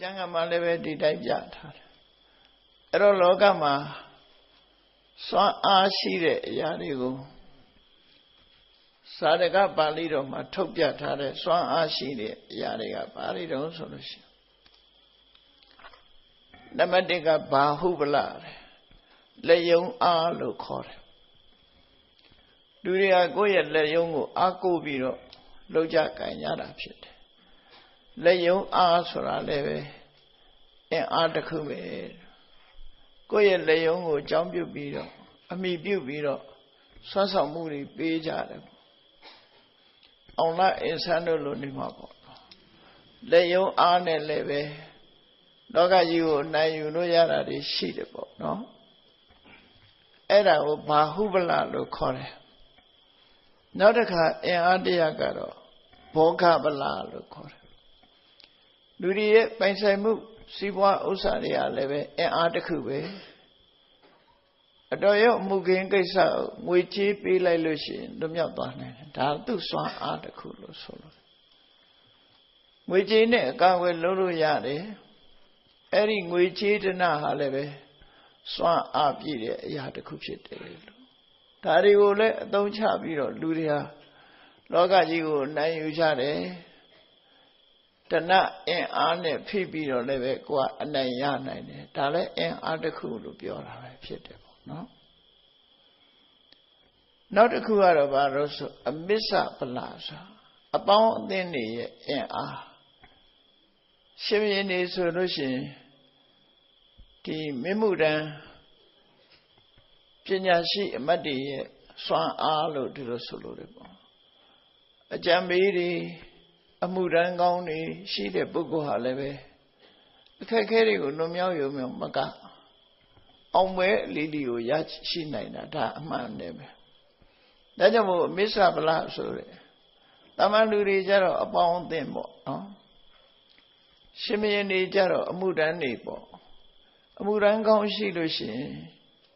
ကျမ်းကမှလည်းပဲဒီတိုင်းပြထားတယ်အဲ့တော့လောကမှာစွမ်းအားရှိတဲ့အရာတွေကိုစာတကပါဠိတော်မှာထုတ်ပြထားတဲ့စွမ်းအားရှိတဲ့အရာတွေကဘာတွေတုံးဆိုလို့ရှိရင်နံပါတ်1ကဘာဟုပလလက်ယုံအားလို့ခေါ်တယ်လူတွေကကိုယ့်ရဲ့လက်ယုံကိုအားကိုးပြီးတော့လှုပ်ကြကြင်ကြတာဖြစ်တယ်လက်ယုံအားဆိုတာလည်းပဲအင်အားတစ်ခုပဲကိုယ့်ရဲ့လက်ယုံကိုအကြောင်းပြုပြီးတော့အမိပြုပြီးတော့ဆွမ်းဆောင်မှုတွေပေးကြတယ်အောင်လာအင်ဆန်းတို့လိုနေမှာပေါ့လက်ယုံအားနဲ့လည်းပဲလောကကြီးကိုနိုင်ယူလို့ရတာတွေရှိတယ်ပေါ့နော်အဲ့ဒါကိုဘာဟုပလလို့ခေါ်တယ်နောက်တစ်ခါအင်အားတရားကတော့ဘောဂပလလို့ခေါ်တယ်လူတွေရဲ့ပိုင်ဆိုင်မှုစီးပွားဥစ္စာတွေကလည်းပဲအင်အားတစ်ခုပဲအတော်ရောမှုခင်းကိစ္စငွေကြေးပေးလိုက်လို့ရှိရင်လွတ်မြောက်သွားနိုင်တယ်ဒါသူ့စွမ်းအားတစ်ခုလို့ဆိုလို့ငွေကြေးနဲ့အကာအကွယ်လုပ်လို့ရတယ်အဲ့ဒီငွေကြေးတနာဟာလည်းပဲစွမ်းအားပြည့်တဲ့အရာတစ်ခုဖြစ်တယ်လို့ဒါတွေကိုလည်းအသုံးချပြီးတော့လူတွေဟာလောကကြီးကိုနိုင်ယူကြတယ်တဏအင်အားနဲ့ဖိပြီးတော့လည်းပဲကိုယ်ကအနိုင်ရနိုင်တယ်ဒါလည်းအင်အားတစ်ခုလို့ပြောတာပဲဖြစ်တယ်ပေါ့နော်နောက်တစ်ခုကတော့ဘာလို့ဆိုအမစ္ဆပလဆိုအပေါင်းအသင်းတွေရဲ့အင်အားရှင်ဘုရင်နေဆိုလို့ရှိရင်ဒီမြင့်မှုတန်းပညာရှိအမတ်တွေရဲ့စွမ်းအားလို့ဒီလိုဆိုလို့တယ်ပေါ့အကြံပေးတွေအမှုတန်းကောင်းတွေရှိတဲ့ပုဂ္ဂိုလ်ဟာလည်းပဲအခက်အခဲတွေကိုလွန်မြောက်ရုံမကအောင်ပွဲအလီလီကိုရရှိနိုင်တာဒါအမှန်တည်းပဲဒါကြောင့်မို့မစ္ဆပလဆိုတဲ့တမန်လူတွေကြတော့အပေါင်းအသင်းပေါ့နော်ရှင်မင်းတွေကြတော့အမှုတန်းတွေပေါ့အမှုတန်းကောင်းရှိလို့ရှိရင်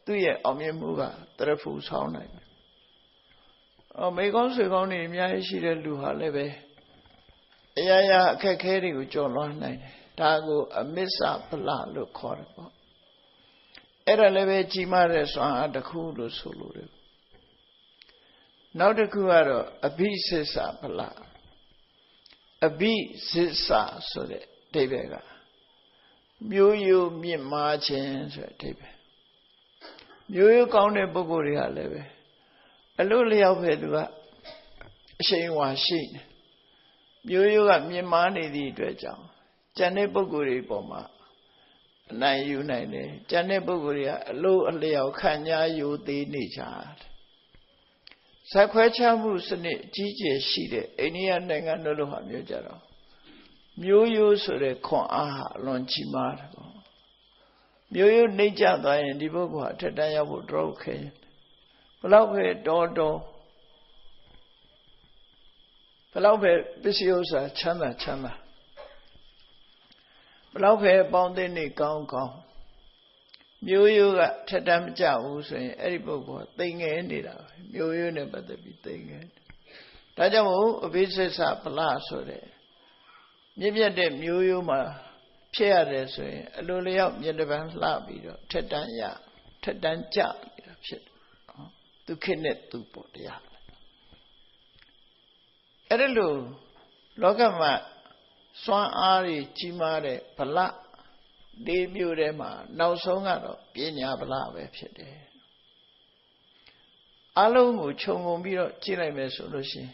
သူ့ရဲ့အောင်မြင်မှုကတရဖူဆောင်းနိုင်တယ်မိကောင်းဆွေကောင်းတွေအများကြီးရှိတဲ့လူဟာလည်းပဲအရာရာအခက်ခဲတွေကိုကျော်လွှားနိုင်တယ်ဒါကိုအမစ္ဆပလလို့ခေါ်တယ်ပေါ့အဲ့ဒါလည်းပဲကြီးမားတဲ့စွမ်းအားတစ်ခုလို့ဆိုလို့တယ်နောက်တစ်ခုကတော့အဘိစစ္ဆပလအဘိစစ္ဆဆိုတဲ့အဓိပ္ပာယ်ကမျိုးရိုးမြင့်မားခြင်းဆိုတဲ့အဓိပ္ပာယ်မျိုးရိုးကောင်းတဲ့ပုဂ္ဂိုလ်တွေကလည်းပဲအလို့လျောက်ပဲသူကအရှိန်အဝါရှိနေမျိုးရိုးကမြင့်မားနေသည့်အတွက်ကြောင့်ကျန်တဲ့ပုဂ္ဂိုလ်တွေပေါ်မှာအနိုင်ယူနိုင်တယ်ကျန်တဲ့ပုဂ္ဂိုလ်တွေကအလို့အလျောက်ခံညာယူသေးနေကြတယ်ဇက်ခွဲခြားမှုစနစ်ကြီးကျယ်ရှိတဲ့အိန္ဒိယနိုင်ငံတို့လိုဟာမျိုးကြတော့မျိုးရိုးဆိုတဲ့ခွန်အားဟာအလွန်ကြီးမားတယ်ပေါ့မျိုးရိုးနှိမ့်ကျသွားရင်ဒီပုဂ္ဂိုလ်ဟာအထက်တန်းရောက်ဖို့တော်ခဲဘလောက်ပဲတော်ဘလောက်ပဲပစ္စည်းဥစ္စာချမ်းသာဘလောက်ပဲပေါင်းသိနေကောင်းမျိုးရိုးကထက်တမ်းမကြဘူးဆိုရင်အဲ့ဒီပုဂ္ဂိုလ်ကသိငယ်နေတာပဲမျိုးရိုးနဲ့ပတ်သက်ပြီးသိငယ်ဒါကြောင့်မို့အဘိစစ္ဆပလဆိုတဲ့မြင့်မြတ်တဲ့မျိုးရိုးမှာဖြစ်ရတယ်ဆိုရင်အလိုလျောက်မြတ်တပံလှပြီးတော့ထက်တန်းကြနေတာဖြစ်တယ်သူခေတ်နဲ့သူပေါ်တရားအဲ့ဒါလို့လောကမှာစွမ်းအားကြီးကြီးမားတဲ့ဗလ၄မျိုးထဲမှာနောက်ဆုံးကတော့ပညာဗလပဲဖြစ်တယ်အလုံးကိုခြုံငုံပြီးတော့ကြည့်လိုက်မယ်ဆိုလို့ရှိရင်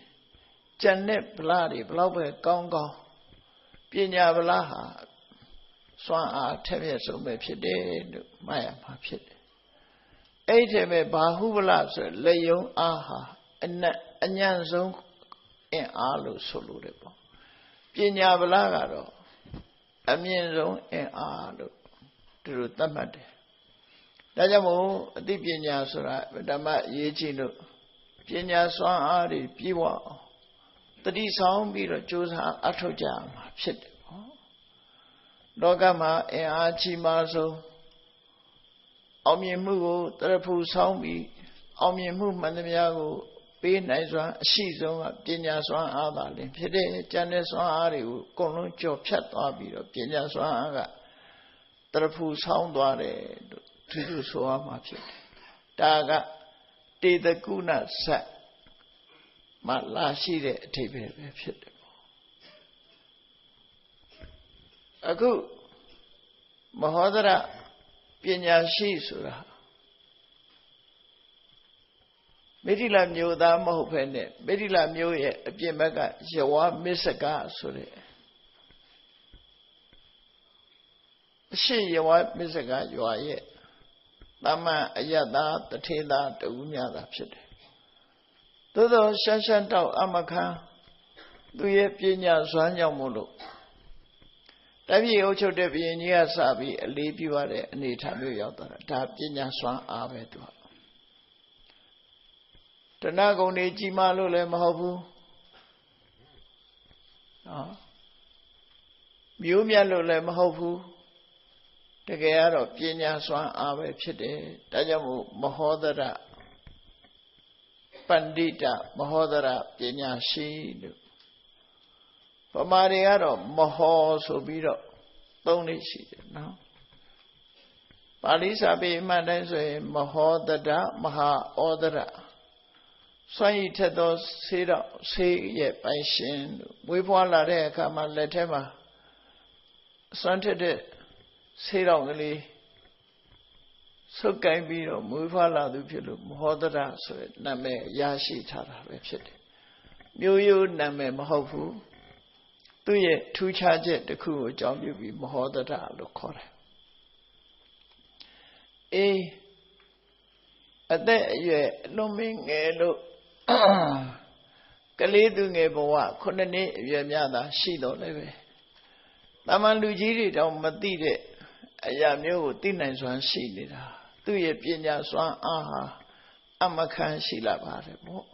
ကျန်တဲ့ဗလတွေဘလောက်ပဲကောင်းပညာဗလဟာစွမ်းအားထက်မြက်ဆုံးပဲဖြစ်တယ်လို့မှတ်ရမှာဖြစ်တယ်အဲ့ဒီထဲမှာဘာဟုဗလဆိုလက်ယုံအားဟာအညံ့ဆုံးအင်အားလို့ဆိုလို့တယ်ပေါ့ပညာဗလကတော့အမြင့်ဆုံးအင်အားလို့သူတို့သတ်မှတ်တယ်ဒါကြောင့်မို့အသိပညာဆိုတာဓမ္မရေးကြည့်လို့ပညာစွမ်းအားတွေပြည့်ဝအောင်တတိဆောင်ပြီးတော့ကြိုးစားအထောက်ကြမှာဖြစ်တယ်ပေါ့လောကမှာအင်အားကြီးမားဆုံးအောင်မြင်မှုကိုတရဖူဆောင်းပြီးအောင်မြင်မှုမှန်သမျှကိုပ ပေးနိုင်စွမ်းအရှိဆုံးကပညာစွမ်းအားသာလင်ဖြစ်တဲ့ဉာဏ်နဲ့စွမ်းအားတွေကိုအကုန်လုံးကြော်ဖြတ်သွားပြီးတော့ပညာစွမ်းအားကတရဖူဆောင်းသွားတယ်လို့သူတို့ဆိုရမှာဖြစ်တယ်ဒါကတေတကုဏဇတ်မှလာရှိတဲ့အဓိပ္ပာယ်ပဲဖြစ်တယ်ပေါ့အခုမဟောဒရပညာရှိဆိုတာမိတိလမျိုးသားမဟုတ်ဘဲနဲ့မိတိလမျိုးရဲ့အပြင်ဘက်ကယဝမစ္စကဆိုတဲ့အရှိယဝမစ္စကရွာရဲ့တမန်အယတ္တာတထေသာတူများတာဖြစ်တယ်သို့သောရှမ်းရှမ်းတောက်အမခံသူရဲ့ပညာစွမ်းကြောင့်မို့လို့တပည့်အုပ်ချုပ်တဲ့ဘုရင်ကြီးကစပြီးအလေးပြုရတဲ့အနေအထားမျိုးရောက်သွားတာဒါပညာစွမ်းအားပဲသူတဏှာဂုဏ်တွေကြီးမားလို့လည်းမဟုတ်ဘူးနော်မျိုးမြတ်လို့လည်းမဟုတ်ဘူးတကယ်ကတော့ပညာစွမ်းအားပဲဖြစ်တယ်ဒါကြောင့်မို့မဟောဒရပန္တိတမဟောဒရပညာရှိလို့ဗမာတွေကတော့မဟောဆိုပြီးတော့သုံးလေးရှိတယ်နော်ပါဠိစာပေအမှန်တိုင်းဆိုရင်မဟောဒရမဟာဩဒရစွန့်ရည်ထက်သောဆေးတော့ဆေးရဲ့ပိုင်ရှင်လို့မွေးဖွားလာတဲ့အခါမှာလက်ထဲမှာစွန့်ထက်တဲ့ဆေးတော့ကလေးဆုပ်ကိုင်းပြီးတော့မွေးဖွားလာသူဖြစ်လို့မဟောဒရဆိုတဲ့နာမည်ရရှိထားတာပဲဖြစ်တယ်မျိုးရိုးနာမည်မဟုတ်ဘူးသူ့ရဲ့ထူးခြားချက်တစ်ခုကိုအကြောင်းပြုပြီးမဟောဒရလို့ခေါ်တယ်အေးအသက်အရွယ်အလွန်မင်းငယ်လို့ကလေးသူငယ်ဘဝ9နှစ်အရွယ်များသာရှိတော့လည်းပဲတာမန်လူကြီးတွေတောင်မသိတဲ့အရာမျိုးကိုသိနိုင်စွမ်းရှိနေတာသူ့ရဲ့ပညာစွမ်းအားဟာအမခံရှိလာပါတယ်ပေါ့